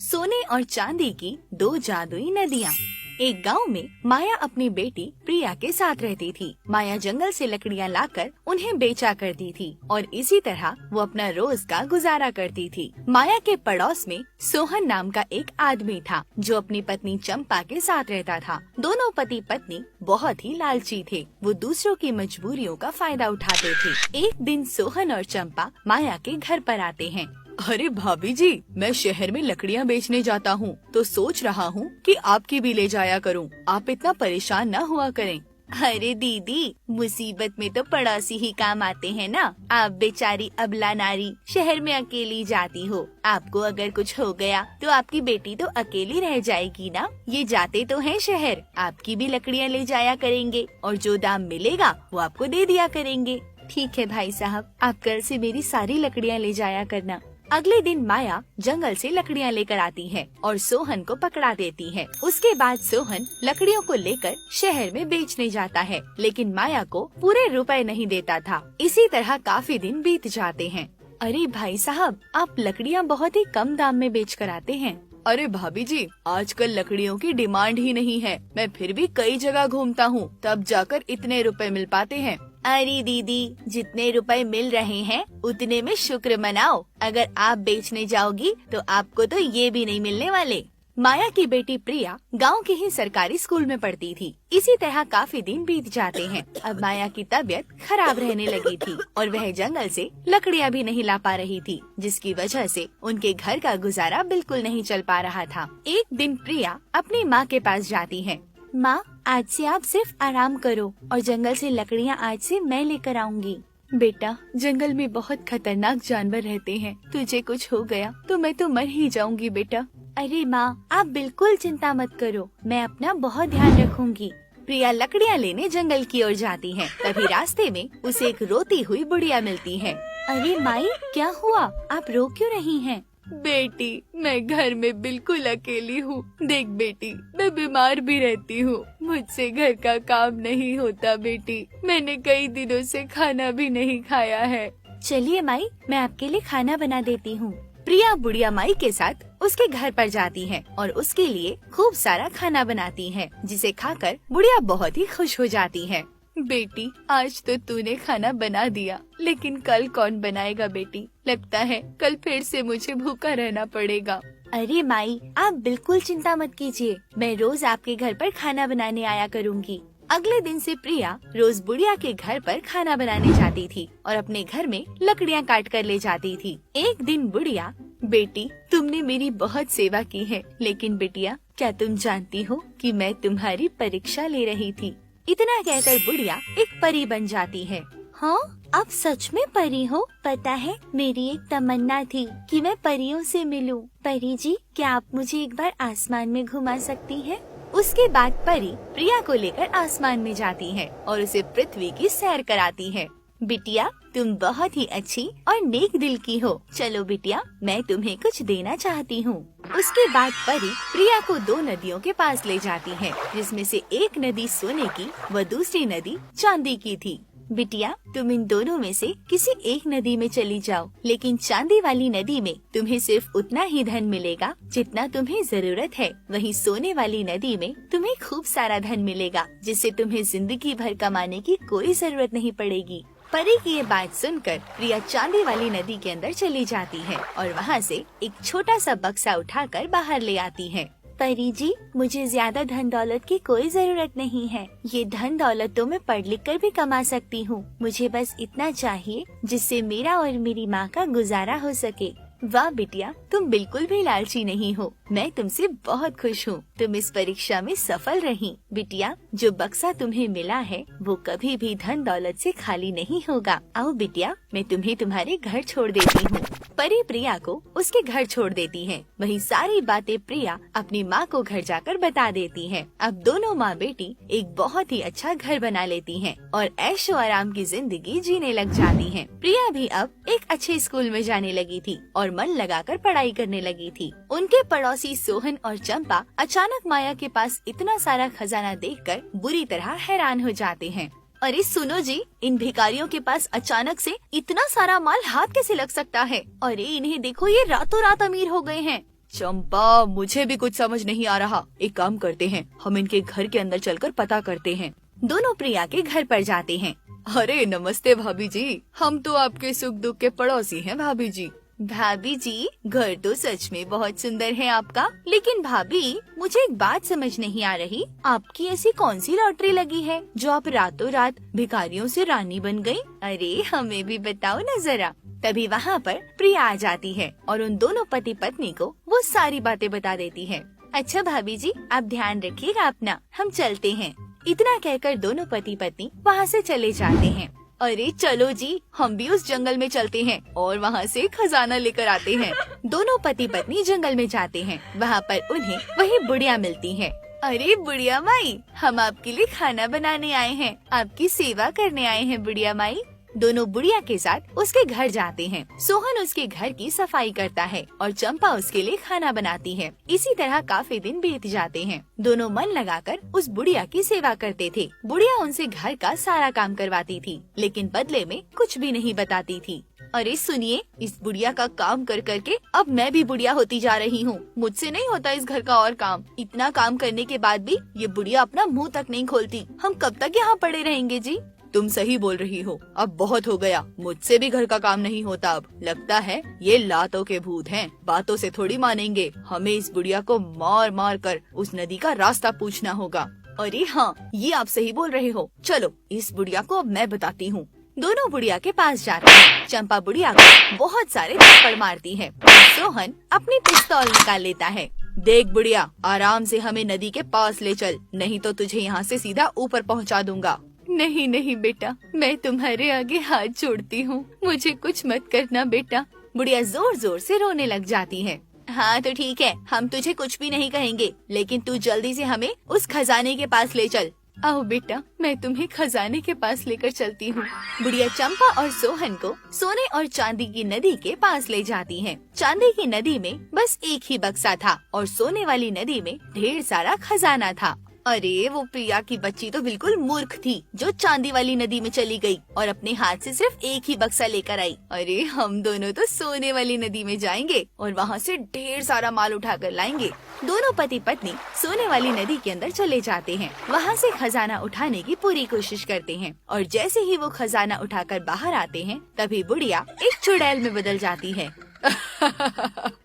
सोने और चांदी की दो जादुई नदियाँ। एक गांव में माया अपनी बेटी प्रिया के साथ रहती थी। माया जंगल से लकड़ियाँ लाकर उन्हें बेचा करती थी और इसी तरह वो अपना रोज का गुजारा करती थी। माया के पड़ोस में सोहन नाम का एक आदमी था जो अपनी पत्नी चंपा के साथ रहता था। दोनों पति पत्नी बहुत ही लालची थे। वो दूसरों की मजबूरियों का फायदा उठाते थे। एक दिन सोहन और चंपा माया के घर पर आते हैं। अरे भाभी जी, मैं शहर में लकड़ियाँ बेचने जाता हूँ तो सोच रहा हूँ कि आपकी भी ले जाया करूँ। आप इतना परेशान न हुआ करें। अरे दीदी, मुसीबत में तो पड़ोसी ही काम आते हैं ना। आप बेचारी अबला नारी शहर में अकेली जाती हो। आपको अगर कुछ हो गया तो आपकी बेटी तो अकेली रह जाएगी ना। ये जाते तो हैं शहर, आपकी भी लकड़ियाँ ले जाया करेंगे और जो दाम मिलेगा वो आपको दे दिया करेंगे। ठीक है भाई साहब, आप कल से मेरी सारी लकड़ियाँ ले जाया करना। अगले दिन माया जंगल से लकड़ियाँ लेकर आती है और सोहन को पकड़ा देती है। उसके बाद सोहन लकड़ियों को लेकर शहर में बेचने जाता है, लेकिन माया को पूरे रुपए नहीं देता था। इसी तरह काफी दिन बीत जाते हैं। अरे भाई साहब, आप लकड़ियाँ बहुत ही कम दाम में बेच कर आते हैं। अरे भाभी जी, आजकल लकड़ियों की डिमांड ही नहीं है। मैं फिर भी कई जगह घूमता हूँ, तब जाकर इतने रुपए मिल पाते हैं। अरे दीदी, जितने रुपए मिल रहे हैं उतने में शुक्र मनाओ। अगर आप बेचने जाओगी तो आपको तो ये भी नहीं मिलने वाले। माया की बेटी प्रिया गांव के ही सरकारी स्कूल में पढ़ती थी। इसी तरह काफी दिन बीत जाते हैं। अब माया की तबीयत खराब रहने लगी थी और वह जंगल से लकड़ियाँ भी नहीं ला पा रही थी, जिसकी वजह से उनके घर का गुजारा बिल्कुल नहीं चल पा रहा था। एक दिन प्रिया अपनी माँ के पास जाती है। माँ, आज से आप सिर्फ आराम करो और जंगल से लकड़ियाँ आज से मैं लेकर आऊंगी। बेटा, जंगल में बहुत खतरनाक जानवर रहते हैं। तुझे कुछ हो गया तो मैं तो मर ही जाऊंगी बेटा। अरे माँ, आप बिल्कुल चिंता मत करो, मैं अपना बहुत ध्यान रखूंगी। प्रिया लकड़ियाँ लेने जंगल की ओर जाती है। तभी रास्ते में उसे एक रोती हुई बुढ़िया मिलती है। अरे माई, क्या हुआ? आप रो क्यों रही हैं? बेटी, मैं घर में बिल्कुल अकेली हूँ। देख बेटी, मैं बीमार भी रहती हूँ। मुझसे घर का काम नहीं होता बेटी। मैंने कई दिनों से खाना भी नहीं खाया है। चलिए माई, मैं आपके लिए खाना बना देती हूँ। प्रिया बुढ़िया माई के साथ उसके घर पर जाती है और उसके लिए खूब सारा खाना बनाती है, जिसे खाकर बुढ़िया बहुत ही खुश हो जाती है। बेटी, आज तो तूने खाना बना दिया, लेकिन कल कौन बनाएगा बेटी? लगता है कल फिर से मुझे भूखा रहना पड़ेगा। अरे माई, आप बिल्कुल चिंता मत कीजिए, मैं रोज आपके घर पर खाना बनाने आया करूँगी। अगले दिन से प्रिया रोज बुढ़िया के घर पर खाना बनाने जाती थी और अपने घर में लकड़ियाँ काट कर ले जाती थी। एक दिन बुढ़िया, बेटी, तुमने मेरी बहुत सेवा की है, लेकिन बिटिया, क्या तुम जानती हो कि मैं तुम्हारी परीक्षा ले रही थी? इतना कहकर बुढ़िया एक परी बन जाती है। हाँ, आप सच में परी हो? पता है, मेरी एक तमन्ना थी कि मैं परियों से मिलूं। परी जी, क्या आप मुझे एक बार आसमान में घुमा सकती हैं? उसके बाद परी प्रिया को लेकर आसमान में जाती है और उसे पृथ्वी की सैर कराती है। बिटिया, तुम बहुत ही अच्छी और नेक दिल की हो। चलो बिटिया, मैं तुम्हें कुछ देना चाहती हूँ। उसके बाद परी प्रिया को दो नदियों के पास ले जाती है, जिसमें से एक नदी सोने की व दूसरी नदी चांदी की थी। बिटिया, तुम इन दोनों में से किसी एक नदी में चली जाओ, लेकिन चांदी वाली नदी में तुम्हें सिर्फ उतना ही धन मिलेगा जितना तुम्हें जरूरत है। वहीं सोने वाली नदी में तुम्हें खूब सारा धन मिलेगा, जिससे तुम्हें जिंदगी भर कमाने की कोई जरूरत नहीं पड़ेगी। परी की ये बात सुनकर प्रिया चांदी वाली नदी के अंदर चली जाती है और वहाँ से एक छोटा सा बक्सा उठाकर बाहर ले आती है। परी जी, मुझे ज्यादा धन दौलत की कोई जरूरत नहीं है। ये धन दौलत तो मैं पढ़ लिख कर भी कमा सकती हूँ। मुझे बस इतना चाहिए जिससे मेरा और मेरी माँ का गुजारा हो सके। वाह बिटिया, तुम बिल्कुल भी लालची नहीं हो। मैं तुमसे बहुत खुश हूँ। तुम इस परीक्षा में सफल रही। बिटिया, जो बक्सा तुम्हें मिला है वो कभी भी धन दौलत से खाली नहीं होगा। आओ बिटिया, मैं तुम्हें तुम्हारे घर छोड़ देती हूँ। परी प्रिया को उसके घर छोड़ देती है। वही सारी बातें प्रिया अपनी माँ को घर जाकर बता देती है। अब दोनों माँ बेटी एक बहुत ही अच्छा घर बना लेती हैं और ऐशो आराम की जिंदगी जीने लग जाती हैं। प्रिया भी अब एक अच्छे स्कूल में जाने लगी थी और मन लगाकर पढ़ाई करने लगी थी। उनके पड़ोसी सोहन और चंपा अचानक माया के पास इतना सारा खजाना देखकर बुरी तरह हैरान हो जाते हैं। अरे सुनो जी, इन भिखारियों के पास अचानक से इतना सारा माल हाथ कैसे लग सकता है? अरे इन्हें देखो, ये रातों रात अमीर हो गए हैं। चंपा, मुझे भी कुछ समझ नहीं आ रहा। एक काम करते हैं, हम इनके घर के अंदर चलकर पता करते हैं। दोनों प्रिया के घर पर जाते हैं। अरे नमस्ते भाभी जी, हम तो आपके सुख दुख के पड़ोसी हैं भाभी जी। भाभी जी, घर तो सच में बहुत सुंदर है आपका, लेकिन भाभी मुझे एक बात समझ नहीं आ रही, आपकी ऐसी कौन सी लॉटरी लगी है जो आप रातों रात भिखारियों से रानी बन गई? अरे हमें भी बताओ न जरा। तभी वहाँ पर प्रिया आ जाती है और उन दोनों पति पत्नी को वो सारी बातें बता देती है। अच्छा भाभी जी, आप ध्यान रखिएगा अपना, हम चलते हैं। इतना कहकर दोनों पति पत्नी वहाँ से चले जाते हैं। अरे चलो जी, हम भी उस जंगल में चलते हैं और वहाँ से खजाना लेकर आते हैं। दोनों पति पत्नी जंगल में जाते हैं। वहाँ पर उन्हें वही बुढ़िया मिलती है। अरे बुढ़िया माई, हम आपके लिए खाना बनाने आए हैं, आपकी सेवा करने आए हैं बुढ़िया माई। दोनों बुढ़िया के साथ उसके घर जाते हैं। सोहन उसके घर की सफाई करता है और चंपा उसके लिए खाना बनाती है। इसी तरह काफी दिन बीत जाते हैं। दोनों मन लगाकर उस बुढ़िया की सेवा करते थे। बुढ़िया उनसे घर का सारा काम करवाती थी, लेकिन बदले में कुछ भी नहीं बताती थी। अरे सुनिए, इस बुढ़िया का काम कर करके अब मैं भी बुढ़िया होती जा रही हूँ। मुझसे नहीं होता इस घर का और काम। इतना काम करने के बाद भी ये बुढ़िया अपना मुँह तक नहीं खोलती। हम कब तक यहाँ पड़े रहेंगे जी? तुम सही बोल रही हो, अब बहुत हो गया, मुझसे भी घर का काम नहीं होता। अब लगता है ये लातों के भूत हैं, बातों से थोड़ी मानेंगे। हमें इस बुढ़िया को मार मार कर उस नदी का रास्ता पूछना होगा। अरे हाँ, ये आप सही बोल रहे हो। चलो इस बुढ़िया को अब मैं बताती हूँ। दोनों बुढ़िया के पास जाते हैं। चंपा बुढ़िया को बहुत सारे थप्पड़ मारती है। सोहन अपनी पिस्तौल निकाल लेता है। देख बुढ़िया, आराम से हमें नदी के पास ले चल, नहीं तो तुझे यहाँ से सीधा ऊपर पहुँचा दूंगा। नहीं नहीं बेटा, मैं तुम्हारे आगे हाथ जोड़ती हूँ, मुझे कुछ मत करना बेटा। बुढ़िया जोर जोर से रोने लग जाती है। हाँ तो ठीक है, हम तुझे कुछ भी नहीं कहेंगे, लेकिन तू जल्दी से हमें उस खजाने के पास ले चल। आओ बेटा, मैं तुम्हें खजाने के पास लेकर चलती हूँ। बुढ़िया चंपा और सोहन को सोने और चांदी की नदी के पास ले जाती है। चांदी की नदी में बस एक ही बक्सा था और सोने वाली नदी में ढेर सारा खजाना था। अरे वो प्रिया की बच्ची तो बिल्कुल मूर्ख थी, जो चांदी वाली नदी में चली गई और अपने हाथ से सिर्फ एक ही बक्सा लेकर आई। अरे हम दोनों तो सोने वाली नदी में जाएंगे और वहाँ से ढेर सारा माल उठाकर लाएंगे। दोनों पति पत्नी सोने वाली नदी के अंदर चले जाते हैं। वहाँ से खजाना उठाने की पूरी कोशिश करते हैं और जैसे ही वो खजाना उठाकर बाहर आते हैं, तभी बुढ़िया एक चुड़ैल में बदल जाती है।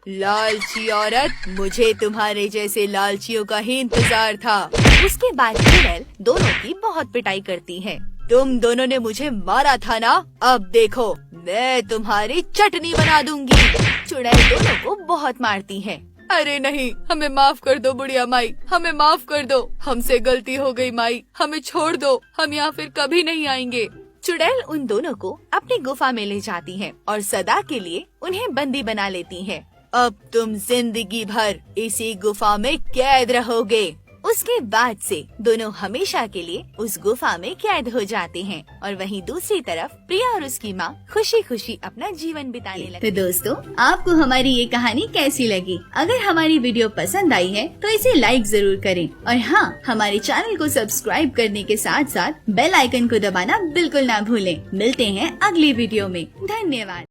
लालची औरत, मुझे तुम्हारे जैसे लालचियों का ही इंतजार था। उसके बाद चुड़ैल दोनों की बहुत पिटाई करती है। तुम दोनों ने मुझे मारा था ना, अब देखो मैं तुम्हारी चटनी बना दूंगी। चुड़ैल दोनों को बहुत मारती है। अरे नहीं, हमें माफ कर दो बुढ़िया माई, हमें माफ कर दो, हमसे गलती हो गई माई, हमें छोड़ दो, हम यहाँ फिर कभी नहीं आएंगे। चुड़ैल उन दोनों को अपनी गुफा में ले जाती है और सदा के लिए उन्हें बंदी बना लेती है। अब तुम जिंदगी भर इसी गुफा में कैद रहोगे। उसके बाद से दोनों हमेशा के लिए उस गुफा में कैद हो जाते हैं और वहीं दूसरी तरफ प्रिया और उसकी माँ खुशी खुशी अपना जीवन बिताने लगे। तो दोस्तों, आपको हमारी ये कहानी कैसी लगी? अगर हमारी वीडियो पसंद आई है तो इसे लाइक जरूर करें और हाँ, हमारे चैनल को सब्सक्राइब करने के साथ साथ बेल आइकन को दबाना बिल्कुल ना भूलें। मिलते हैं अगली वीडियो में। धन्यवाद।